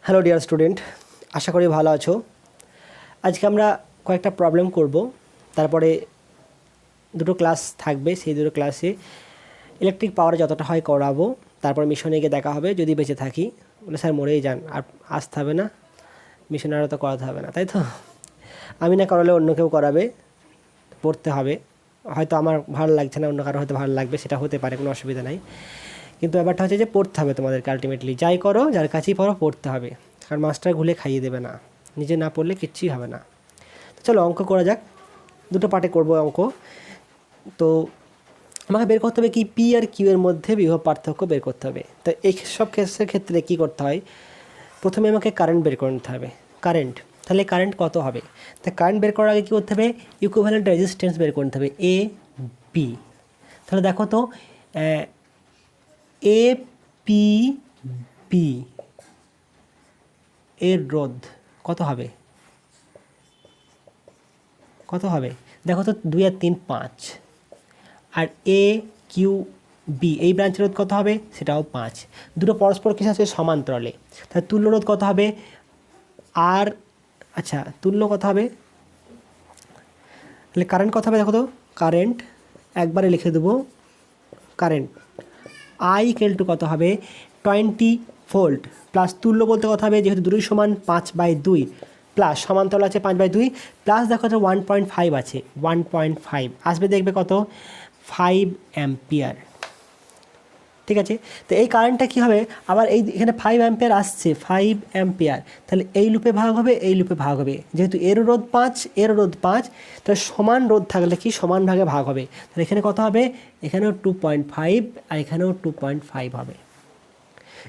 Hello dear student, আশা করি ভালো আছো। আজকে আমরা কয়েকটা প্রবলেম করব, তারপরে দুটো ক্লাস থাকবে। সেই দুটো ক্লাসে ইলেকট্রিক পাওয়ার যতটা হয় করাবো, তারপর মিশনে গিয়ে দেখা হবে। যদি বেঁচে থাকি, বলে স্যার মরেই যান, আর আসতে হবে না, মিশনে আর তো করাতে হবে না, তাই তো? আমি না করালে অন্য কেউ করাবে, পড়তে হবে। হয়তো আমার ভালো লাগছে না, অন্য কারো হয়তো ভালো লাগবে, সেটা হতে পারে, কোনো অসুবিধা নাই। কিন্তু ব্যাপারটা হচ্ছে যে পড়তে হবে তোমাদেরকে। আলটিমেটলি যাই করো, যার কাছেই পড়ো, পড়তে হবে। কারণ মাস্টার ঘুলে খাইয়ে দেবে না, নিজে না পড়লে কিচ্ছুই হবে না। তো চলো অঙ্ক করা যাক। দুটো পার্টে করবো অঙ্ক। তো আমাকে বের করতে হবে কি, পি আর কিউ এর মধ্যে বিভব পার্থক্য বের করতে হবে। তো এই সব কেসের ক্ষেত্রে কী করতে হয়, প্রথমে আমাকে কারেন্ট বের করে নিতে হবে। কারেন্ট, তাহলে কারেন্ট কত হবে? তা কারেন্ট বের করার আগে কী করতে হবে, ইকুইভ্যালেন্ট রেজিস্ট্যান্স বের করতে হবে, এ বি। তাহলে দেখো তো, এ পি বি এর রোধ কত হবে? কত হবে দেখো তো, 2 আর 3 5। আর এ কিউ বি এই ব্রাঞ্চের রোধ কত হবে? সেটাও 5। দুটো পরস্পর কিছু আছে সমান্তরালে, তাহলে তুল্য রোধ কত হবে? আর আচ্ছা, তুল্য কত হবে? তাহলে কারেন্ট কত হবে দেখো তো, কারেন্ট একবারে লিখে দেবো। কারেন্ট আই ইকুয়াল টু কত হবে? 20 ভোল্ট প্লাস তুল্য বলতে কত হবে, যেহেতু দুটোই সমান 5/2 প্লাস সমান্তরাল আছে 5/2 প্লাস দেখো তো 1.5 আছে, 1.5 আসবে, দেখবে কত? 5 অ্যাম্পিয়ার। ঠিক আছে, তো এই কারেন্টটা কী হবে আবার, এই এখানে 5 অ্যাম্পিয়ার আসছে, 5 অ্যাম্পিয়ার। তাহলে এই লুপে ভাগ হবে, এই লুপে ভাগ হবে, যেহেতু এর রোধ 5, এর রোধ 5, তাহলে সমান রোধ থাকলে কি সমান ভাগে ভাগ হবে। তাহলে এখানে কত হবে? এখানেও 2.5 আর এখানেও 2.5 হবে।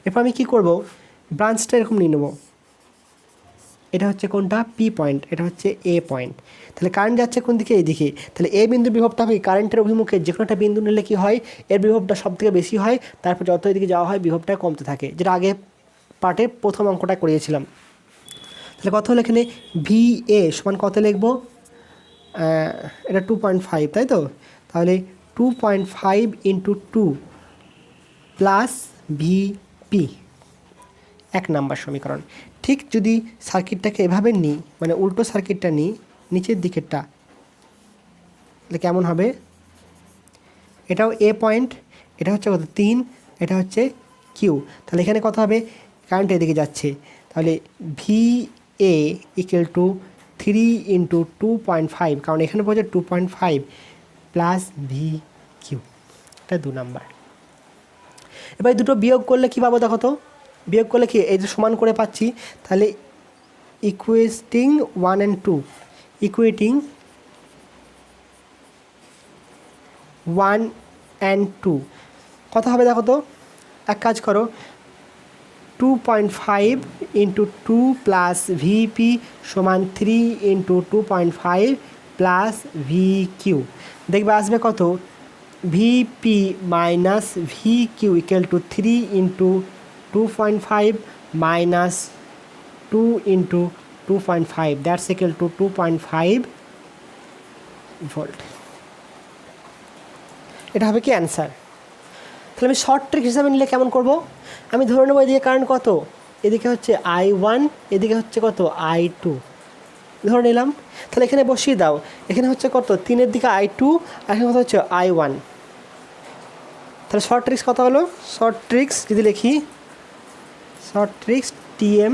এরপর আমি কী করব, ব্রাঞ্চটা এরকম নিয়ে নেব। এটা হচ্ছে কোনটা? পি পয়েন্ট, এটা হচ্ছে এ পয়েন্ট। তাহলে কারেন্ট যাচ্ছে কোন দিকে? এই দিকে। তাহলে এ বিন্দুর বিভবটা হবে কারেন্টের অভিমুখে যে কোনো একটা বিন্দু নিলে কী হয়, এর বিভবটা সব থেকে বেশি হয়, তারপর যত এদিকে যাওয়া হয় বিভবটা কমতে থাকে, যেটা আগে পার্টে প্রথম অঙ্কটা করিয়েছিলাম। তাহলে কত হলো এখানে? ভি এ সমান কত লিখব? এটা 2.5, তাই তো? তাহলে 2.5 ইন্টু 2 প্লাস ভিপি, 1 নাম্বার সমীকরণ। ঠিক যদি সার্কিটটাকে এভাবে নিই, মানে উল্টো সার্কিটটা নিই, নিচের দিকেরটা, তাহলে কেমন হবে? এটাও এ পয়েন্ট, এটা হচ্ছে কত? 3, এটা হচ্ছে কিউ। তাহলে এখানে কত হবে? কারেন্ট এদিকে যাচ্ছে, তাহলে V A equal to 3 into 2.5, কারণ এখানে পড়ছে 2.5 প্লাস ভি কিউ। এটা 2 নাম্বার। এবার দুটো বিয়োগ করলে কী পাবো দেখো তো? বিয়োগ করলে কি, এই যে সমান করে পাচ্ছি, তাহলে ইকুয়েটিং 1 and 2, ইকুয়েটিং 1 and 2 কত হবে দেখো তো? এক কাজ করো, 2.5 ইন্টু 2 প্লাস ভিপি সমান 3 ইন্টু 2.5 প্লাস ভি কিউ। দেখবে আসবে কত? VP minus V Q equal to 3 into 2.5 minus 2 into 2.5, that's equal to 2.5 volt. এটা হবে কি অ্যান্সার। তাহলে আমি শর্ট ট্রিক হিসাবে নিলে কেমন করব? আমি ধরে নেবো এদিকে কারেন্ট কত, এদিকে হচ্ছে I1, এদিকে হচ্ছে কত? I2 ধরে নিলাম। তাহলে এখানে বসিয়ে দাও, এখানে হচ্ছে কত? 3-এর দিকে I2 আর এখানে কত হচ্ছে? I1। তাহলে শর্ট ট্রিক্স কত হলো? শর্ট ট্রিক্স যদি লিখি, শর্ট ট্রিক্স টিএম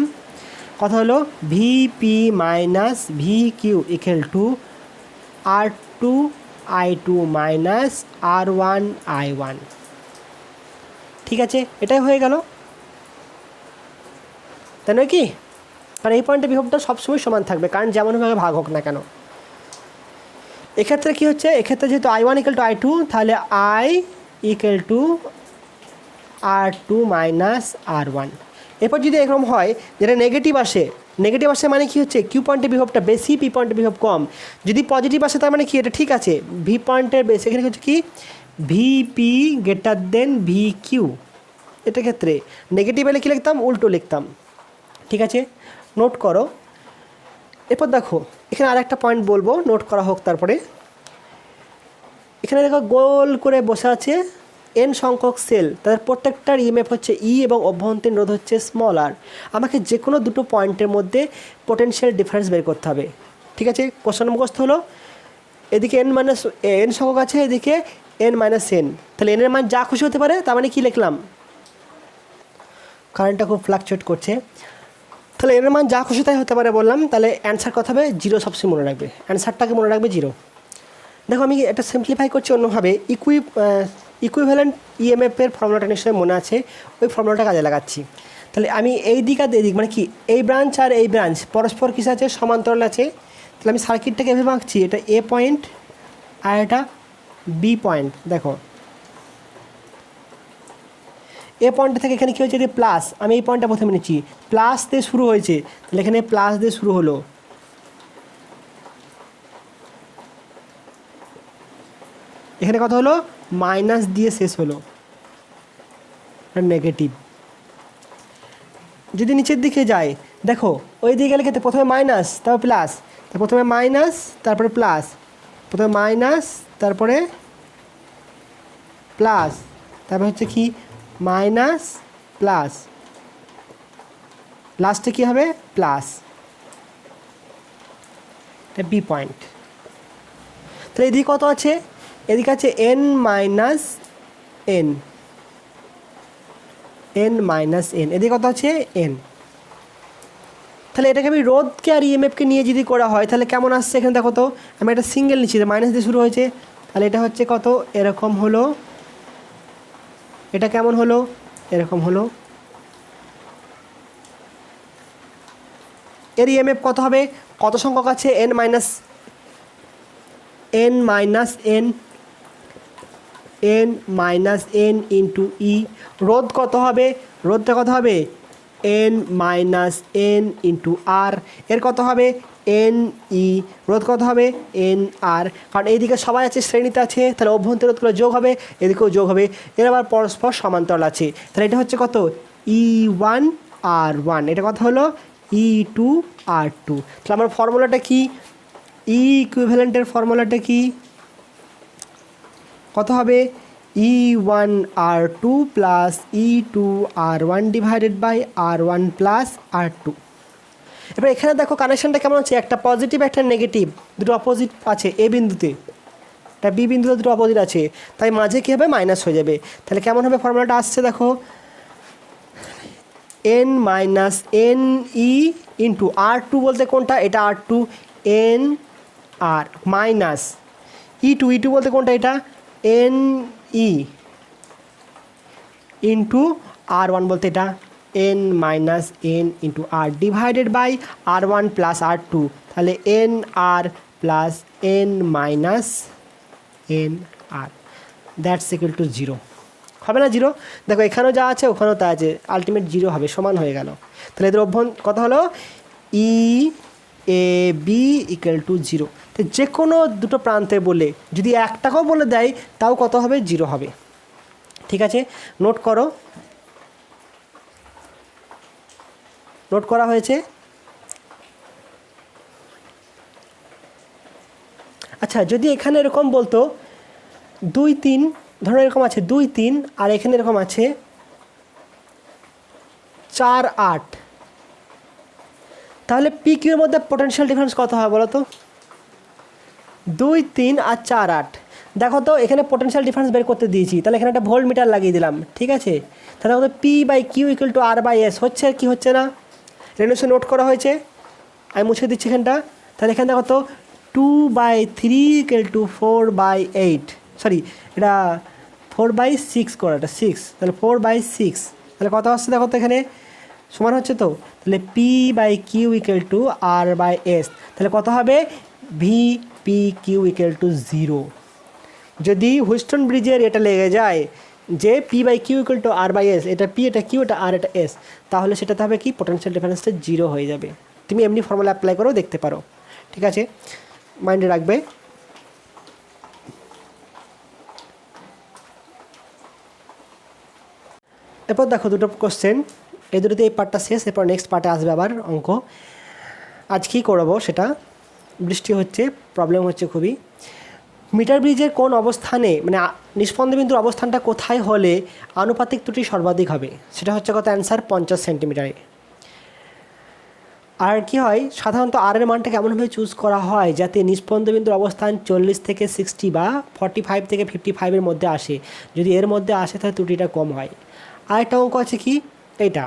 কত হলো? VP minus V Q equal to R2 I2 minus R1 I1। ঠিক আছে, এটাই হয়ে গেল, তাই নয় কি? কারণ এই পয়েন্টে বিভবটা সবসময় সমান থাকবে, কারণ যেমনভাবে ভাগ হোক না কেন। এক্ষেত্রে কী হচ্ছে, এক্ষেত্রে যেহেতু I1 ইকুয়াল টু I2, তাহলে I equal to R2 minus R1। এরপর যদি এরকম হয় যেটা নেগেটিভ আসে, নেগেটিভ আসে মানে কি হচ্ছে, কিউ পয়েন্টের বিভবটা বেশি, পি পয়েন্টের বিভব কম। যদি পজিটিভ আসে তার মানে কি, এটা ঠিক আছে, ভি পয়েন্টের বেশি। এখানে হচ্ছে কি, VP greater than V Q. এটা ক্ষেত্রে নেগেটিভ এলে কী লিখতাম? উল্টো লিখতাম। ঠিক আছে, নোট করো। এরপর দেখো এখানে আর একটা পয়েন্ট বলবো, নোট করা হোক। তারপরে এখানে দেখো গোল করে বসে আছে এন সংখ্যক সেল, তাদের প্রত্যেকটার ইএমএফ হচ্ছে ই এবং অভ্যন্তরীণ রোধ হচ্ছে স্মল আর। আমাকে যে কোনো দুটো পয়েন্টের মধ্যে পোটেনশিয়াল ডিফারেন্স বের করতে হবে। ঠিক আছে, কোশ্চেন মুখস্থ হলো। এদিকে এন সংখ্যক আছে, এদিকে এন মাইনাস এন, তাহলে এনের মান যা খুশি হতে পারে, তার মানে কী লিখলাম, কারেন্টটা খুব ফ্লাকচুয়েট করছে, তাহলে এনের মান যা খুশি তাই হতে পারে বললাম। তাহলে অ্যান্সার কত হবে, জিরো সবসময় মনে রাখবে, অ্যান্সারটাকে মনে রাখবে জিরো। দেখো আমি এটা সিম্পলিফাই করছি অন্যভাবে, ইকুইভ্যালেন্ট ইএমএফের ফর্মুলাটা নিশ্চয়ই মনে আছে, ওই ফর্মুলাটা কাজে লাগাচ্ছি। তাহলে আমি এই দিক আর এই দিক মানে কি, এই ব্রাঞ্চ আর এই ব্রাঞ্চ পরস্পর কিসে আছে, সমান্তরাল আছে। তাহলে আমি সার্কিটটাকে এভাবে আঁকছি, এটা এ পয়েন্ট আর এটা বি পয়েন্ট। দেখো এ পয়েন্ট থেকে এখানে কী হয়েছে, এটা প্লাস, আমি এই পয়েন্টটা প্রথমে নিচ্ছি, প্লাস দিয়ে শুরু হয়েছে, তাহলে এখানে প্লাস দিয়ে শুরু হলো, এখানে কত হলো, মাইনাস দিয়ে শেষ হলো, নেগেটিভ। যদি নিচের দিকে যায়, দেখো ওই দিকে গেলে ক্ষেত্রে প্রথমে মাইনাস তারপর প্লাস, প্রথমে মাইনাস তারপরে প্লাস, প্রথমে মাইনাস তারপরে প্লাস, তারপর হচ্ছে কি মাইনাস প্লাস, লাস্টে কী হবে প্লাস, এটা বি পয়েন্ট। তাহলে এদিকে কত আছে, এদিকে আছে N minus N, N minus N, এদিকে কত আছে এন। তাহলে এটাকে আমি রোধকে আর ইএমএফকে নিয়ে যদি করা হয় তাহলে কেমন আসছে, এখানে দেখো তো আমি একটা সিঙ্গেল নিচ্ছি, মাইনাস দিয়ে শুরু হয়েছে, তাহলে এটা হচ্ছে কত এরকম হলো, এটা কেমন হলো এরকম হলো। এর ইএমএফ কত হবে, কত সংখ্যক আছে, এন মাইনাস এন ইন্টু ই। রোধ কত হবে, রোধটা কত হবে এন মাইনাস এন ইন্টু আর, এর কত হবে এন ই, রোধ কত হবে এন আর, কারণ এইদিকে সবাই আছে শ্রেণীতে আছে, তাহলে অভ্যন্তরীণ রোধগুলো যোগ হবে, এদিকেও যোগ হবে, এর আবার পরস্পর সমান্তরাল আছে, তাহলে এটা হচ্ছে কত ই ওয়ান আর ওয়ান, এটা কথা হলো ই টু আর টু। তাহলে আমার ফর্মুলাটা কি, ই ইকুইভ্যালেন্টের ফর্মুলাটা কি, কত হবে E one R two plus E two R one divided by R one plus R two. এবার এখানে দেখো কানেকশানটা কেমন আছে, একটা পজিটিভ একটা নেগেটিভ, দুটো অপোজিট আছে এ বিন্দুতে, এটা বি বিন্দুতে দুটো অপোজিট আছে, তাই মাঝে কী হবে মাইনাস হয়ে যাবে। তাহলে কেমন হবে ফর্মুলাটা আসছে, দেখো n minus n e into r two বলতে কোনটা, এটা r two, n r minus e two বলতে কোনটা, এটা n e into r one বলতে এটা n minus n into r divided by R one plus R two, তাহলে n r plus n minus n r, that's equal to zero. হবে না zero, দেখো এখানেও যা আছে ওখানেও তা আছে, আলটিমেট জিরো হবে, সমান হয়ে গেল। তাহলে এদের কত হলো ই A B equal to zero. তো যে কোনো দুটো প্রান্তে বলে যদি একটাকেও বলে দেয় তাও কত হবে, জিরো হবে। ঠিক আছে, নোট করো, নোট করা হয়েছে। আচ্ছা যদি এখানে এরকম বলতো 2 3, ধরো এরকম আছে 2 3 আর এখানে এরকম আছে 4 8, তাহলে পি কিউর মধ্যে পোটেনশিয়াল ডিফারেন্স কত হয় বলো তো, 2 3 আর 4 8। দেখো তো এখানে পোটেনশিয়াল ডিফারেন্স বের করতে দিয়েছি, তাহলে এখানে একটা ভোল্ট মিটার লাগিয়ে দিলাম, ঠিক আছে। তাহলে আমাদের P by Q equal to R by S হচ্ছে কি হচ্ছে না, রেনুসে নোট করা হয়েছে, আমি মুছে দিচ্ছি এখানটা। তাহলে এখানে দেখো তো 2/3 ইকুয়াল টু 4/8, সরি এটা 4/6 করা, এটা 6, তাহলে 4/6, তাহলে কত আসছে দেখো তো এখানে সমান হচ্ছে তো, তাহলে P by Q equal to R by S, তাহলে কত হবে V P Q equal to 0। যদি হুইস্টন ব্রিজের এটা লেগে যায় যে P by Q equal to R by S, এটা পি এটা কিউ এটা আর এটা এস, তাহলে সেটাতে হবে কি পোটেনশিয়াল ডিফারেন্সটা 0 হয়ে যাবে। তুমি এমনি ফর্মুলা অ্যাপ্লাই করেও দেখতে পারো, ঠিক আছে, মাইন্ডে রাখবে। এরপর দেখো দুটো কোশ্চেন, এই দুটোতে এই পার্টটা শেষ, এরপর নেক্সট পার্টে আসবে আবার অঙ্ক। আজ কী করবো সেটা, বৃষ্টি হচ্ছে, প্রবলেম হচ্ছে খুবই। মিটার ব্রিজের কোন অবস্থানে মানে নিষ্পন্দ বিন্দুর অবস্থানটা কোথায় হলে আনুপাতিক ত্রুটি সর্বাধিক হবে, সেটা হচ্ছে কত অ্যান্সার 50 সেন্টিমিটারে। আর কি হয় সাধারণত আর এর মানটা কেমনভাবে চুজ করা হয় যাতে নিষ্পন্দ বিন্দুর অবস্থান 40 থেকে 60 বা 45 থেকে 55-এর মধ্যে আসে, যদি এর মধ্যে আসে তাহলে ত্রুটিটা কম হয়। আরেকটা অঙ্ক আছে কি এইটা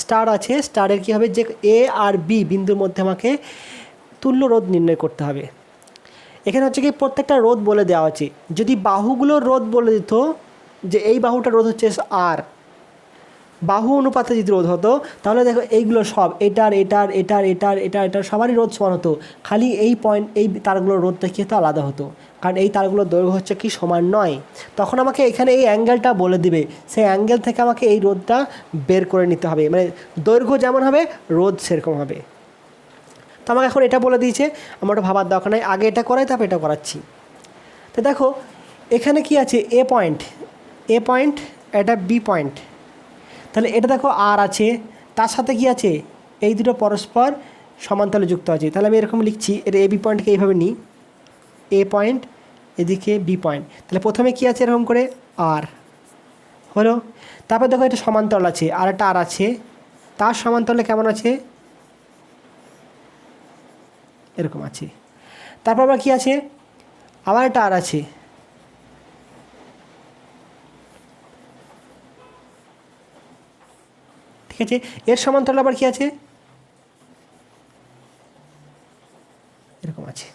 স্টার আছে, স্টারের কী হবে যে এ আর বি বিন্দুর মধ্যে আমাকে তুল্য রোধ নির্ণয় করতে হবে। এখানে হচ্ছে কি প্রত্যেকটা রোধ বলে দেওয়া আছে, যদি বাহুগুলোর রোধ বলে দিত যে এই বাহুটার রোধ হচ্ছে আর, বাহু অনুপাতে যদি রোধ হতো তাহলে দেখো এইগুলো সব এটার এটার এটার এটার এটার এটার সবারই রোধ সমান হতো, খালি এই পয়েন্ট এই তারগুলোর রোধটা কী হতো আলাদা হতো, কারণ এই তারগুলোর দৈর্ঘ্য হচ্ছে কি সমান নয়। তখন আমাকে এখানে এই অ্যাঙ্গেলটা বলে দিবে, সেই অ্যাঙ্গেল থেকে আমাকে এই রোধটা বের করে নিতে হবে, মানে দৈর্ঘ্য যেমন হবে রোধ সেরকম হবে। তো আমাকে এখন এটা বলে দিয়েছে, আমার ওটা ভাবার দরকার নাই, আগে এটা করাই তারপর এটা করাচ্ছি। তো দেখো এখানে কি আছে এ পয়েন্ট এটা বি পয়েন্ট, তাহলে এটা দেখো আর আছে, তার সাথে কি আছে এই দুটো পরস্পর সমান্তরালে যুক্ত আছে, তাহলে আমি এরকম লিখছি, এটা এ বি পয়েন্টকে এইভাবে নিই, এ পয়েন্ট এদিকে বি পয়েন্ট, তাহলে প্রথমে কি আছে এরকম করে আর হলো, তারপর দেখো এটা সমান্তরাল আছে আর একটা আর আছে, তার সমান্তরালে কেমন আছে এরকম আছে, তারপর আবার কি আছে আবার একটা আর আছে, ঠিক আছে, এর সমান্তরাল আবার কি আছে এরকম আছে,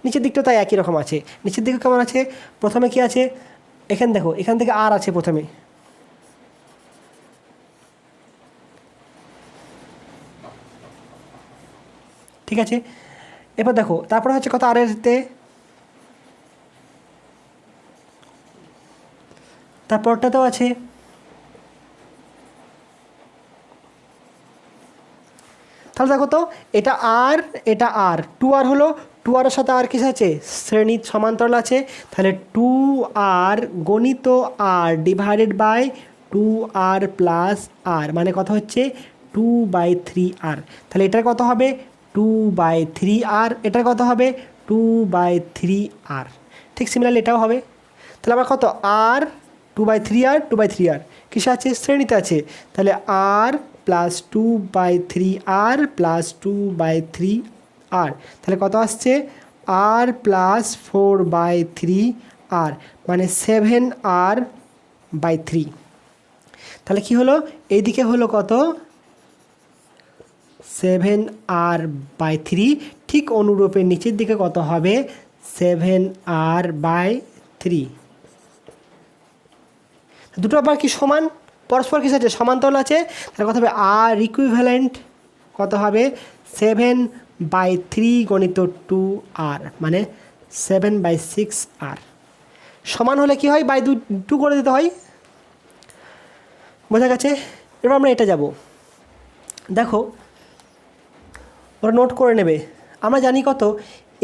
নিচের দিকটা তাই একই রকম আছে, নিচের দিকে কেমন আছে প্রথমে কি আছে এখানে দেখো এখান থেকে আর আছে প্রথমে, ঠিক আছে, এবার দেখো তারপরে হচ্ছে কত আর এরতে, তারপরটাতেও আছে, তাহলে দেখো তো এটা আর টু আর হলো, টু আরের সাথে আর কিস আছে শ্রেণী সমান্তরাল আছে, তাহলে টু আর গণিত r divided by two r plus r মানে কত হচ্ছে 2/3 আর, তাহলে এটার কত হবে 2/3 আর, এটার কত হবে 2/3 আর, ঠিক সিমিলারলি এটাও হবে। তাহলে আমার কত আর 2/3 আর কিসে আছে শ্রেণীতে আছে, তাহলে আর প্লাস 2/3 আর প্লাস 2/3 আর, তাহলে কত আসছে আর প্লাস 4/3 আর মানে 7r/3, তাহলে কি হলো এইদিকে হলো কত 7r/3, ঠিক অনুরূপে নিচের দিকে কত হবে 7r/3, দুটো আবার কি সমান পরস্পর কিছু আছে সমান্তরাল আছে, তাহলে কত হবে আর ইকুইভ্যালেন্ট কত হবে 7/3 গণিত 2r মানে 7/6r, সমান হলে কি হয় বাই 2 করে দিতে হয়, বোঝা গেছে। এবার আমরা এটা যাব, দেখো ওরা নোট করে নেবে, আমরা জানি কত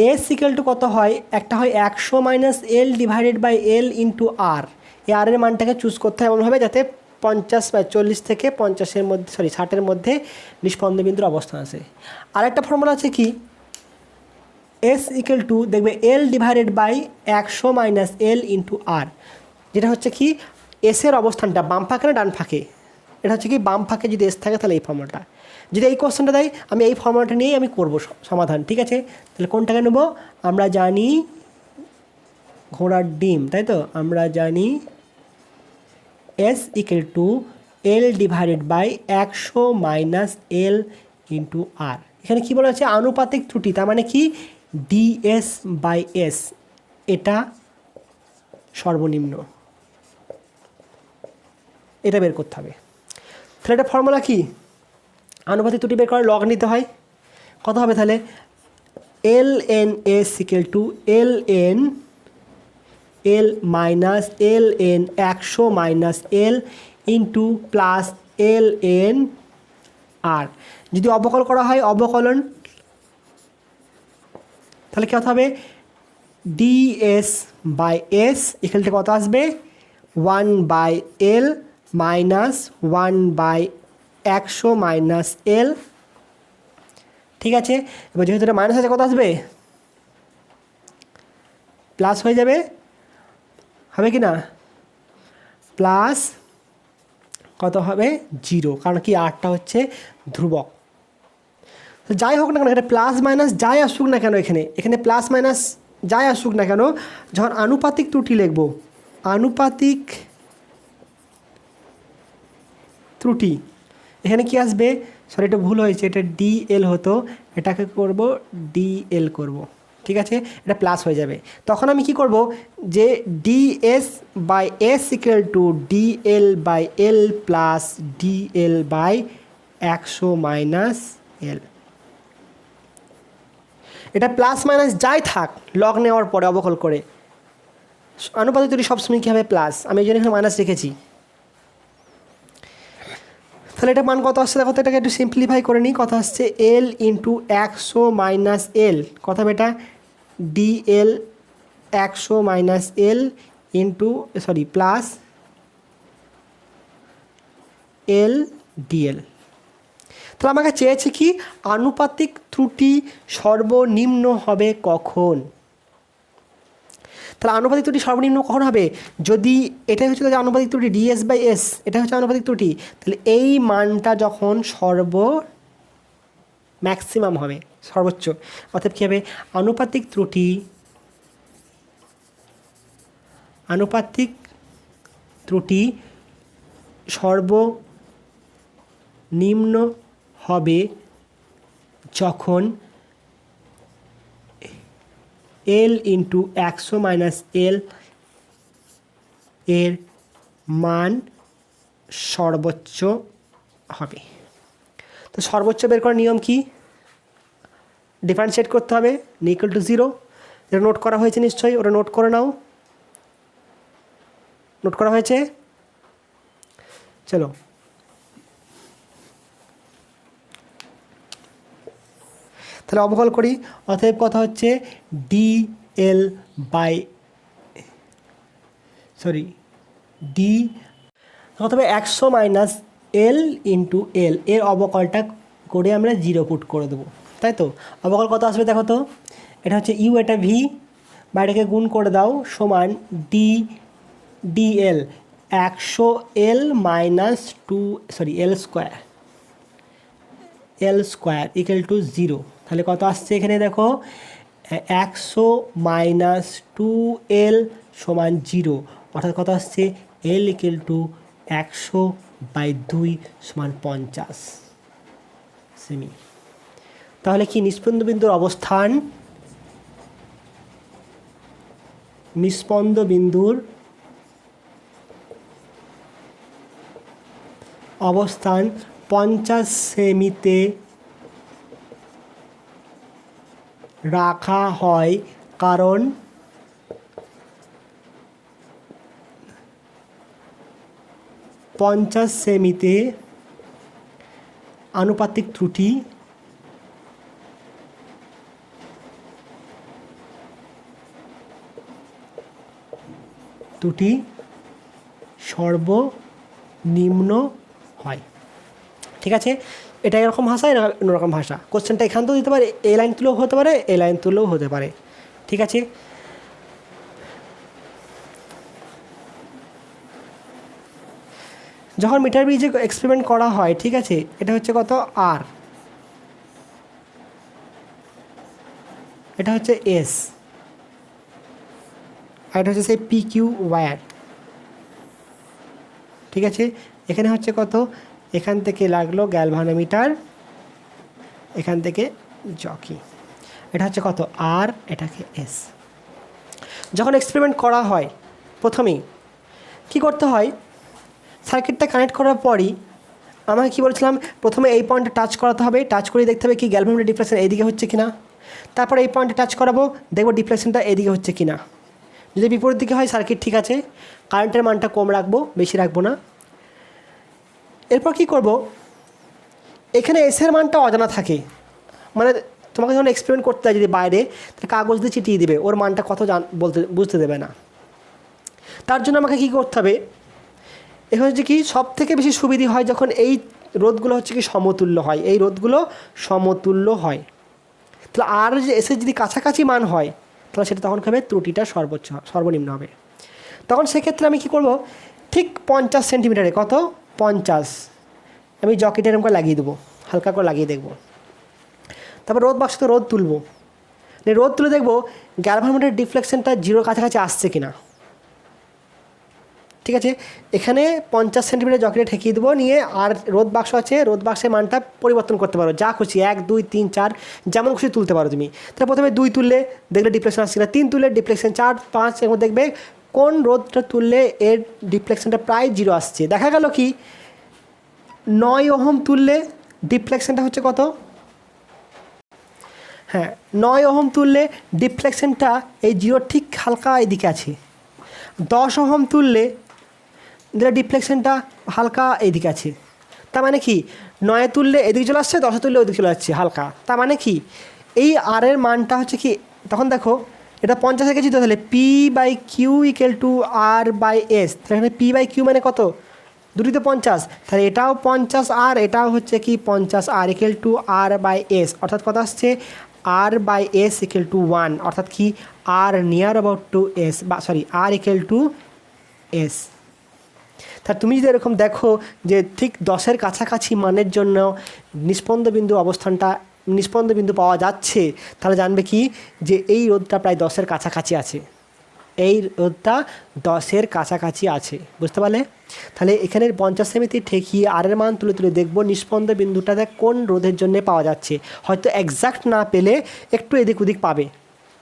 এস ইকুয়াল টু কত হয়, একটা হয় 100 minus L divided by L into R, এই আর এর মানটাকে চুজ করতে হয় এমনভাবে যাতে 50 বা 40 থেকে 50-এর মধ্যে 60-এর মধ্যে নিষ্পন্দ বিন্দুর অবস্থান আছে। আরেকটা ফর্মুলা আছে কি এস ইকুয়াল টু দেখবে L divided by 100 minus L into R, যেটা হচ্ছে কি এসের অবস্থানটা বাম ফাঁকে না ডান ফাঁকে, এটা হচ্ছে কি বাম ফাঁকে যদি এস থাকে তাহলে এই ফর্মুলাটা, যদি এই কোশ্চেনটা দেয় আমি এই ফর্মুলাটা নিয়েই আমি করব সমাধান, ঠিক আছে। তাহলে কোনটাকে নেব, আমরা জানি ঘোড়ার ডিম, তাই তো, আমরা জানি S equal to L divided by 100 minus L into R, এখানে কী বলা হচ্ছে আনুপাতিক ত্রুটি, তার মানে কি ডিএস বাই এস এটা সর্বনিম্ন, এটা বের করতে হবে। তাহলে এটা ফর্মুলা কি আনুপাতিক ত্রুটি বের করে লগ নিতে হয়, কত হবে তাহলে L N S equal to L N L minus L N 100 minus L into plus L N R, যদি অবকল করা হয় অবকলন তাহলে কত হবে ডিএস বাই এস এখানে কত আসবে 1/l মাইনাস 1/100 মাইনাস এল, ঠিক আছে। এবার যেহেতু এটা মাইনাস আছে কত আসবে প্লাস হয়ে যাবে, হবে কি না, প্লাস কত হবে 0, কারণ কি আরটা হচ্ছে ধ্রুবক। তো যাই হোক না কেন এখানে প্লাস মাইনাস যাই আসুক না কেন, এখানে প্লাস মাইনাস যাই আসুক না কেন, যখন আনুপাতিক ত্রুটি লিখব, আনুপাতিক ত্রুটি এখানে কি আসবে, সরি এটা ভুল হয়েছে, এটা ডিএল হতো, এটাকে করব ডিএল করব, ঠিক আছে, এটা প্লাস হয়ে যাবে। তখন আমি কি করব, যে dS by S equal to dL by L plus dL by 100 minus L. এটা প্লাস মাইনাস যাই থাক লগ নেওয়ার পরে অবকল করে, আনুপাতিক ত্রুটি সবসময় কী হবে প্লাস, আমি এই জন্য এখানে মাইনাস রেখেছি। তাহলে এটা মান কত আসছে দেখো তো, এটাকে একটু সিম্পলিফাই করে নিই, কত আসছে এল ইন্টু 100 মাইনাস এল, কত হবে এটা DL 100 minus L into sorry plus L DL. তাহলে আমাকে চেয়েছে কি আনুপাতিক ত্রুটি সর্বনিম্ন হবে কখন। তাহলে আনুপাতিক ত্রুটি সর্বনিম্ন কখন হবে, যদি এটাই হচ্ছে যে আনুপাতিক ত্রুটি ডিএস বাই এস, এটা হচ্ছে আনুপাতিক ত্রুটি, তাহলে এই মানটা যখন ম্যাক্সিমাম হবে, সর্বোচ্চ, অর্থাৎ কী হবে আনুপাতিক ত্রুটি সর্বনিম্ন হবে যখন এল ইন্টু 100 মাইনাস এল এর মান সর্বোচ্চ হবে। তো সর্বোচ্চ বের করার নিয়ম কি, ডিফারেন্সিয়েট করতে হবে, ইকুয়াল টু 0, এটা নোট করা হয়েছে নিশ্চয়ই, ওটা নোট করে নাও, নোট করা হয়েছে, চলো তাহলে অবকল করি। অতএব কথা হচ্ছে ডিএল বাই ডি অথবা 100 মাইনাস এল ইন্টু এল এর অবকলটা করে আমরা 0 পুট করে দেবো, তাই তো। অবকল কত আসবে দেখো তো, এটা হচ্ছে ইউ, এটা ভি, বাইরেকে গুণ করে দাও, সমান DL 100 L minus L square equal to 0। তাহলে কত আসছে এখানে দেখো 100 মাইনাস 2L সমান 0, অর্থাৎ কত আসছে L ইকুয়াল টু 100/2 সমান 50 সেমি। তাহলে কি নিস্পন্দ বিন্দুর অবস্থান 50 সেমিতে রাখা হয়, কারণ সেমিতে আনুপাতিক ত্রুটি সর্বনিম্ন হয়, ঠিক আছে। এটা এরকম ভাষা, অন্যরকম ভাষা, কোশ্চেনটা এখান থেকেও দিতে পারে, এই লাইন তুলেও হতে পারে, এই লাইন তুলেও হতে পারে, ঠিক আছে। যখন মিটার ব্রিজে এক্সপেরিমেন্ট করা হয়, ঠিক আছে, এটা হচ্ছে কত আর, এটা হচ্ছে এস, আর এটা হচ্ছে সেই পি কিউ ওয়্যার, ঠিক আছে। এখানে হচ্ছে কত, এখান থেকে লাগলো গ্যালভানোমিটার, এখান থেকে জকি, এটা হচ্ছে কত আর, এটাকে এস। যখন এক্সপেরিমেন্ট করা হয় প্রথমেই কি করতে হয়, সার্কিটটা কানেক্ট করার পরই আমাকে কী বলছিলাম, প্রথমে এই পয়েন্টে টাচ করাতে হবে, টাচ করে দেখতে হবে কি গ্যালভানোমিটার ডিফ্লেকশন এইদিকে হচ্ছে কিনা, তারপর এই পয়েন্টে টাচ করাবো, দেখবো ডিফ্লেকশনটা এদিকে হচ্ছে কিনা। যদি বিপরীত দিকে হয় সার্কিট ঠিক আছে, কারেন্টের মানটা কম রাখবো, বেশি রাখবো না। এরপর কি করব, এখানে এসের মানটা অজানা থাকে, মানে তোমাকে যখন এক্সপেরিমেন্ট করতে হয় যদি বাইরে, তাহলে কাগজ দিয়ে চিটিয়ে দেবে, ওর মানটা কত বুঝতে দেবে না। তার জন্য আমাকে কী করতে হবে, এখানে হচ্ছে কি সব থেকে বেশি সুবিধা হয় যখন এই রোধগুলো হচ্ছে কি সমতুল্য হয়, তাহলে আর যে এসের যদি কাছাকাছি মান হয়, তাহলে সেটা তখন হবে ত্রুটিটা সর্বনিম্ন হবে। তখন সেক্ষেত্রে আমি কী করব, ঠিক 50 সেন্টিমিটারে কত 50 আমি জকেটে এরকম করে লাগিয়ে দেবো, হালকা করে লাগিয়ে দেখব। তারপর রোদ বাক্স তো রোদ তুলবো, রোদ তুলে দেখব গ্যালভানোমিটারের ডিফ্লেকশনটা 0 কাছাকাছি আসছে কিনা। ঠিক আছে, এখানে 50 সেন্টিমিটার জকেটে ঠেকিয়ে দেবো, নিয়ে আর রোদ বাক্স আছে, রোদ বাক্সের মানটা পরিবর্তন করতে পারো যা খুশি, 1 2 3 4 যেমন খুশি তুলতে পারো তুমি। তাহলে প্রথমে 2 তুললে দেখলে ডিফ্লেকশন আসছে না, 3 তুললে ডিফ্লেকশন, 4 5 এরকম দেখবে কোন রোদটা তুললে এর ডিফ্লেকশনটা প্রায় 0 আসছে। দেখা গেল কি 9 ওহম তুললে ডিফ্লেকশনটা হচ্ছে কত, হ্যাঁ 9 ওহম তুললে ডিফ্লেকশনটা এই 0 ঠিক হালকা এদিকে আছে। 10 ওহম তুললে ডিফ্লেকশনটা হালকা এইদিকে আছে। তার মানে কি 9 তুললে এদিকে চলে আসছে, 10 তুললে ওদিকে চলে যাচ্ছে হালকা। তার মানে কি এই আর এর মানটা হচ্ছে কি, তখন দেখো এটা 50 কেজি, তো তাহলে P/Q = R/S। তাহলে এখানে P/Q মানে কত, দুটি তো 50, তাহলে এটাও 50 আর এটাও হচ্ছে কি 50 R = R/S, অর্থাৎ কত আসছে R/S = 1, অর্থাৎ কি R near about to S, বা সরি R = S। তা তুমি যদি এরকম দেখো যে ঠিক 10-এর কাছাকাছি মানের জন্য নিস্পন্দ বিন্দু পাওয়া যাচ্ছে, তাহলে জানবে কি যে এই রোদটা প্রায় 10-এর কাছাকাছি আছে, এই রোদটা 10-এর কাছাকাছি আছে, বুঝতে পারলে? তাহলে এখানের 50 সেমিতে ঠেকিয়ে আর এর মান তুলে তুলে দেখবো নিস্পন্দ বিন্দুটাতে কোন রোধের জন্য পাওয়া যাচ্ছে। হয়তো এক্স্যাক্ট না পেলে একটু এদিক ওদিক পাবে,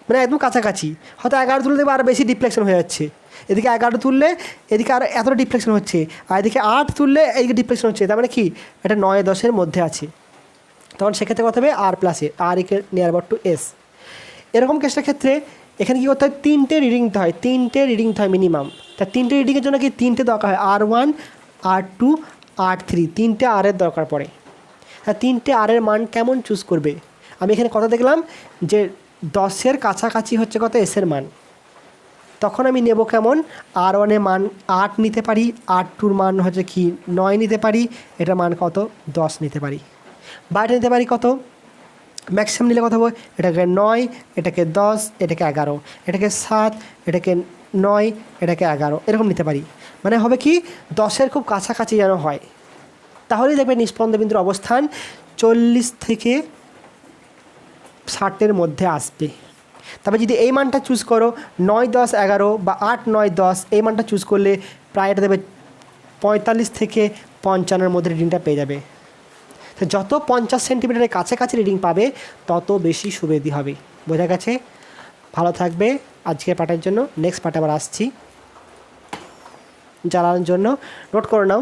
মানে একদম কাছাকাছি। হয়তো 11 তুলে দেখবে আরও বেশি ডিফ্লেকশন হয়ে যাচ্ছে, এদিকে 11 তুললে এদিকে আর এতটা ডিফ্লেকশন হচ্ছে, আর এদিকে 8 তুললে এইদিকে ডিফ্লেকশন হচ্ছে। তার মানে কি এটা 9-10-এর মধ্যে আছে, তখন সেক্ষেত্রে কথা হবে R+A, R near about to S। এরকম কেসটার ক্ষেত্রে এখানে কী করতে হয়, 3টে রিডিং নিতে হয়, 3টে রিডিং নিতে হয় মিনিমাম। তা 3টে রিডিংয়ের জন্য কি 3টে দরকার হয়, R1 R2 R3, 3টে R এর দরকার পড়ে। হ্যাঁ 3টে R এর মান কেমন চুজ করবে, আমি এখানে কথা দেখলাম যে 10-এর কাছাকাছি হচ্ছে কত S এর মান, তখন আমি নেব কেমন R1-এর মান 8 নিতে পারি, R2-র মান হচ্ছে কি 9 নিতে পারি, এটার মান কত 10 নিতে পারি, বা এটা নিতে পারি কত ম্যাক্সিমাম নিলে কথা বলবো এটাকে 9, এটাকে 10, এটাকে 11, এটাকে 7, এটাকে 9, এটাকে 11, এরকম নিতে পারি। মানে হবে কি 10-এর খুব কাছাকাছি যেন হয়, তাহলেই দেখবে নিস্পন্দ বিন্দুর অবস্থান 40 থেকে 60-এর মধ্যে আসবে। তবে যদি এই মানটা চুজ করো 9 10 11 বা 8 9 10, এই মানটা চুজ করলে প্রায় এটা দেবে 45 থেকে 55-এর মধ্যে রিডিংটা পেয়ে যাবে। তো যত 50 সেন্টিমিটারের কাছাকাছি রিডিং পাবে তত বেশি সুবিধা হবে। বোঝা গেছে? ভালো থাকবে আজকের পার্টের জন্য। নেক্সট পার্টে আবার আসছি। জ্বালানোর জন্য নোট করে নাও।